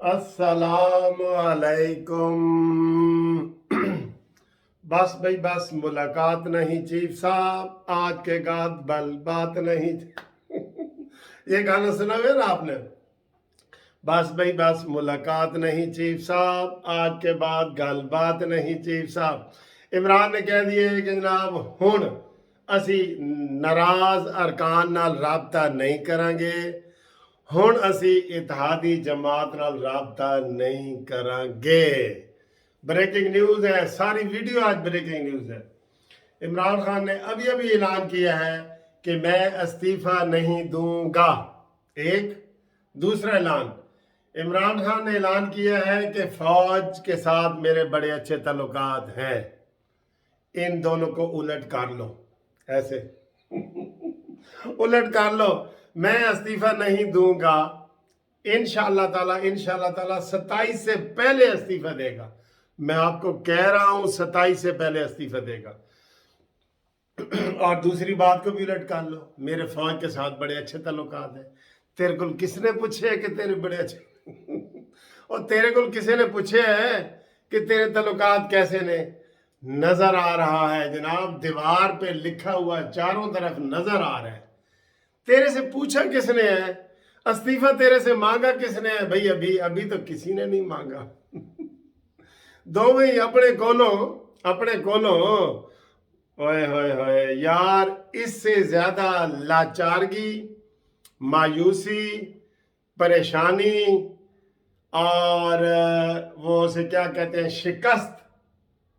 अस्सलाम वालेकुम। बस भाई बस मुलाकात नहीं चीफ साहब, आज के बाद बल बात नहीं। ये गाना सुना हुआ ना आपने? बस भाई बस मुलाकात नहीं चीफ साहब, आज के बाद गल बात नहीं चीफ साहब। इमरान ने कह दिए कि जनाब हुण असी नाराज अरकान नाल राबता नहीं करांगे, हुण असी इत्तेहादी जमात नाल राबता नहीं करांगे। ब्रेकिंग न्यूज़ है, सारी वीडियो आज ब्रेकिंग न्यूज़ है। इमरान खान ने अभी अभी ऐलान किया है कि मैं इस्तीफा नहीं दूंगा। एक दूसरा ऐलान, इमरान खान ने ऐलान किया है कि फौज के साथ मेरे बड़े अच्छे ताल्लुकात हैं, इन दोनों को उलट कर लो। ऐसे उलट कर लो, मैं इस्तीफा नहीं दूंगा। इंशाअल्लाह ताला 27 से पहले इस्तीफा देगा। मैं आपको कह रहा हूं 27 से पहले इस्तीफा देगा। और दूसरी बात को भी उलट कर लो, मेरे फौज के साथ बड़े अच्छे ताल्लुकात हैं। तेरे को किसने पूछे कि तेरे बड़े अच्छे और तेरे को किसी ने पूछे है कि तेरे ताल्लुकात कैसे ने? नजर आ रहा है जनाब, दीवार पे लिखा हुआ चारों तरफ नजर आ रहा है। तेरे से पूछा किसने है? इस्तीफा तेरे से मांगा किसने है? भाई अभी अभी तो किसी ने नहीं मांगा। दोवें ही अपने कोलों। ओए होए होए यार, इससे ज्यादा लाचारगी, मायूसी, परेशानी और वो उसे क्या कहते हैं, शिकस्त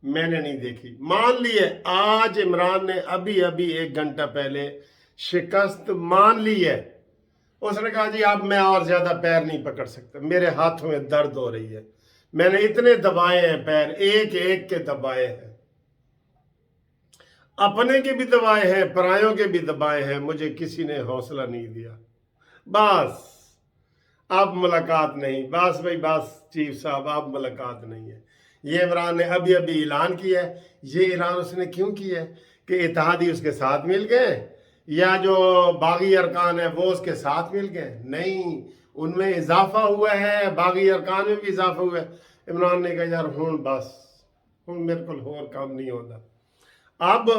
मैंने नहीं देखी। मान लिए आज इमरान ने अभी अभी 1 घंटा पहले शिकस्त मान ली है। उसने कहा जी अब मैं और ज्यादा पैर नहीं पकड़ सकता, मेरे हाथों में दर्द हो रही है, मैंने इतने दबाए हैं पैर, एक एक के दबाए हैं, अपने के भी दबाए हैं, परायों के भी दबाए हैं, मुझे किसी ने हौसला नहीं दिया। बस अब मुलाकात नहीं, बस भाई बस चीफ साहब अब मुलाकात नहीं है। ये इमरान ने अभी अभी ऐलान किया है। ये ऐलान उसने क्यों किया है कि इत्तेहादी उसके साथ मिल गए या जो बागी अरकान है वो उसके साथ मिल गए? नहीं, उनमें इजाफा हुआ है, बागी अरकान में भी इजाफा हुआ है। इमरान ने कहा यार हुण बस, हुण मेरे को और काम नहीं होता। अब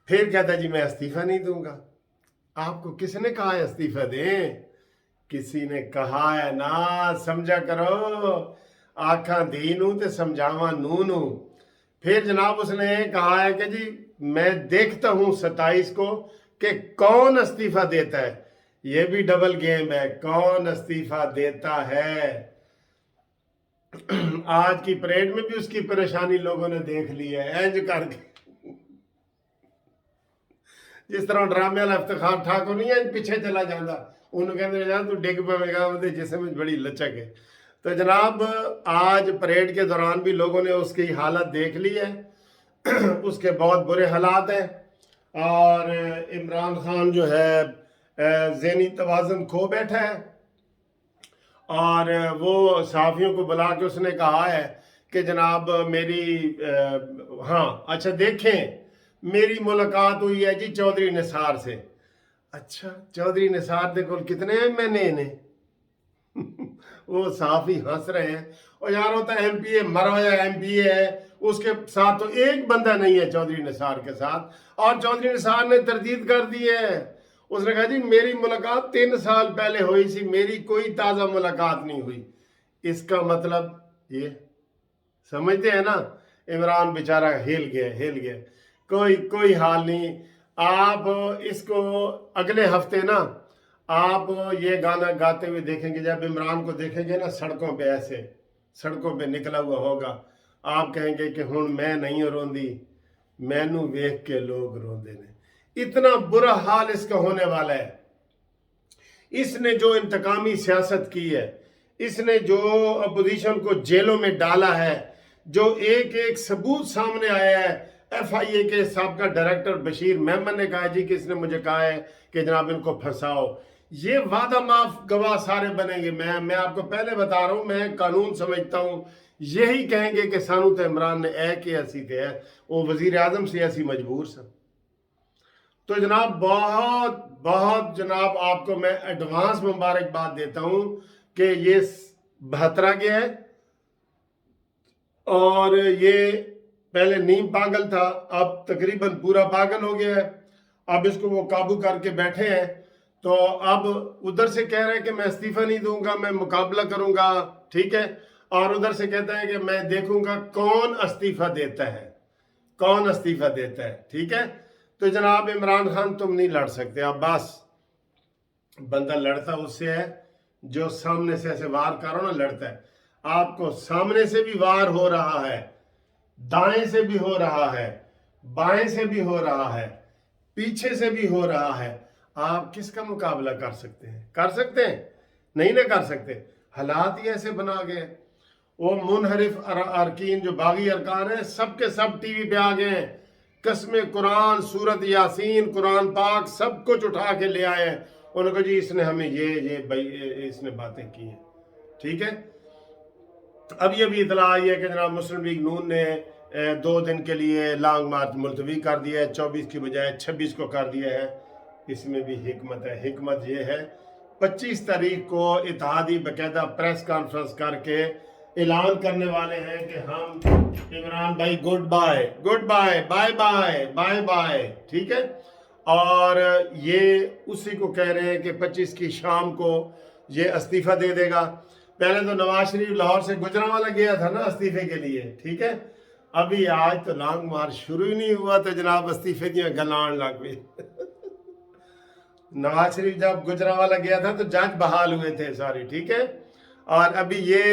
फिर कहता जी मैं इस्तीफा नहीं दूंगा। आपको किसने कहा है इस्तीफा दें? किसी ने कहा है ना, समझा करो, आखा धी नू ते समझावा नू। फिर जनाब उसने कहा है कि जी मैं देखता हूं 27 को कि कौन इस्तीफा देता है। ये भी डबल गेम है, कौन इस्तीफा देता है। आज की परेड में भी उसकी परेशानी लोगों ने देख ली है, इंज करके जिस तरह ड्रामे वाला इफ्तिखार ठाकुर नहीं है, पीछे चला जाता, उन्होंने कहते यार तू डिग पवेगा, वो जिसमें बड़ी लचक है। तो जनाब आज परेड के दौरान भी लोगों ने उसकी हालत देख ली है। उसके बहुत बुरे हालात हैं और इमरान खान जो है ज़हनी तवाज़ुन खो बैठा है। और वो सहाफ़ियों को बुला के उसने कहा है कि जनाब मेरी हाँ अच्छा देखें, मेरी मुलाकात हुई है जी चौधरी निसार से। अच्छा चौधरी निसार दे कोल कितने एमएनए ने? वो साफ ही हंस रहे हैं। और यार होता है एमपीए मरा हुआ एमपीए है, उसके साथ तो एक बंदा नहीं है चौधरी निसार के साथ। और चौधरी निसार ने तरदीद कर दी है। उसने कहा जी मेरी मुलाकात 3 साल पहले हुई थी, मेरी कोई ताज़ा मुलाकात नहीं हुई। इसका मतलब ये समझते हैं ना, इमरान बेचारा हिल गया। कोई हाल नहीं। आप इसको अगले हफ्ते ना आप ये गाना गाते हुए देखेंगे, जब इमरान को देखेंगे ना सड़कों पे, ऐसे सड़कों पे निकला हुआ होगा, आप कहेंगे कि हुण मैं नहीं रोंदी, मैनू वेख के लोग रोंदे ने। इतना बुरा हाल इसका होने वाला है। इसने जो इंतकामी सियासत की है, इसने जो अपोजिशन को जेलों में डाला है, जो एक एक सबूत सामने आया है। एफआईए के साबका डायरेक्टर बशीर मेमन ने कहा जी कि इसने मुझे कहा है कि जनाब इनको फंसाओ। ये वादा माफ गवाह सारे बनेंगे। मैं आपको पहले बता रहा हूं, मैं कानून समझता हूं। यही कहेंगे कि सानू तो इमरान ने ए के ऐसी थे है, वो वजीर आजम से ऐसी मजबूर सा। तो जनाब बहुत बहुत जनाब आपको मैं एडवांस मुबारकबाद देता हूं کہ یہ بہترا گیا ہے اور یہ پہلے نیم پاگل تھا، اب تقریباً پورا پاگل ہو گیا ہے، اب اس کو وہ قابو کر کے بیٹھے ہیں، تو اب ادھر سے کہہ رہے ہیں کہ میں استعفیٰ نہیں دوں گا، میں مقابلہ کروں گا، ٹھیک ہے، اور ادھر سے کہتا ہے کہ میں دیکھوں گا کون استعفیٰ دیتا ہے، کون استعفیٰ دیتا ہے، ٹھیک ہے۔ تو جناب عمران خان تم نہیں لڑ سکتے، اب بس بندہ لڑتا اس سے ہے جو سامنے سے ایسے وار کرو نا، لڑتا ہے، آپ کو سامنے سے بھی وار ہو رہا ہے، دائیں سے بھی ہو رہا ہے، بائیں سے بھی ہو رہا ہے، پیچھے سے بھی ہو رہا ہے، آپ کس کا مقابلہ کر سکتے ہیں؟ کر سکتے ہیں؟ نہیں نہ کر سکتے، حالات ہی ایسے بنا گئے۔ وہ منحرف ارکین جو باغی ارکان ہیں سب کے سب ٹی وی پہ آ گئے ہیں، قسم قرآن، سورت یاسین، قرآن پاک سب کچھ اٹھا کے لے آئے ہیں، انہوں نے کہا جی اس نے ہمیں اس نے باتیں کی ہیں، ٹھیک ہے۔ اب یہ بھی اطلاع آئی ہے کہ جناب مسلم لیگ نون نے 2 دن کے لیے لانگ مارچ ملتوی کر دیا ہے، 24 کی بجائے 26 کو کر دیا ہے۔ اس میں بھی حکمت ہے، حکمت یہ ہے 25 تاریخ کو اتحادی باقاعدہ پریس کانفرنس کر کے اعلان کرنے والے ہیں کہ ہم عمران بھائی good bye, good bye, bye bye, bye bye, ٹھیک ہے۔ اور یہ اسی کو کہہ رہے ہیں کہ 25 کی شام کو یہ استعفیٰ دے دے گا۔ پہلے تو نواز شریف لاہور سے گجرانوالہ گیا تھا نا استعفے کے لیے، ٹھیک ہے، ابھی آج تو لانگ مارچ شروع ہی نہیں ہوا تو جناب استعفے دیا گلان لگ گئی۔ نواز شریف جب گجرانوالہ گیا تھا تو جج بحال ہوئے تھے سارے، ٹھیک ہے، اور ابھی یہ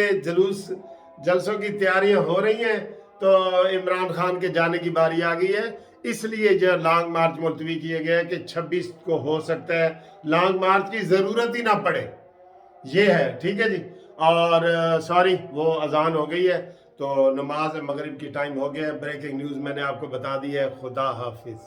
جلسوں کی تیاریاں ہو رہی ہیں تو عمران خان کے جانے کی باری آ گئی ہے، اس لیے جو لانگ مارچ ملتوی کیا گیا ہے کہ 26 کو ہو سکتا ہے لانگ مارچ کی ضرورت ہی نہ پڑے، یہ ہے، ٹھیک ہے جی۔ اور سوری وہ اذان ہو گئی ہے تو نماز مغرب کی ٹائم ہو گیا ہے، بریکنگ نیوز میں نے آپ کو بتا دی ہے، خدا حافظ۔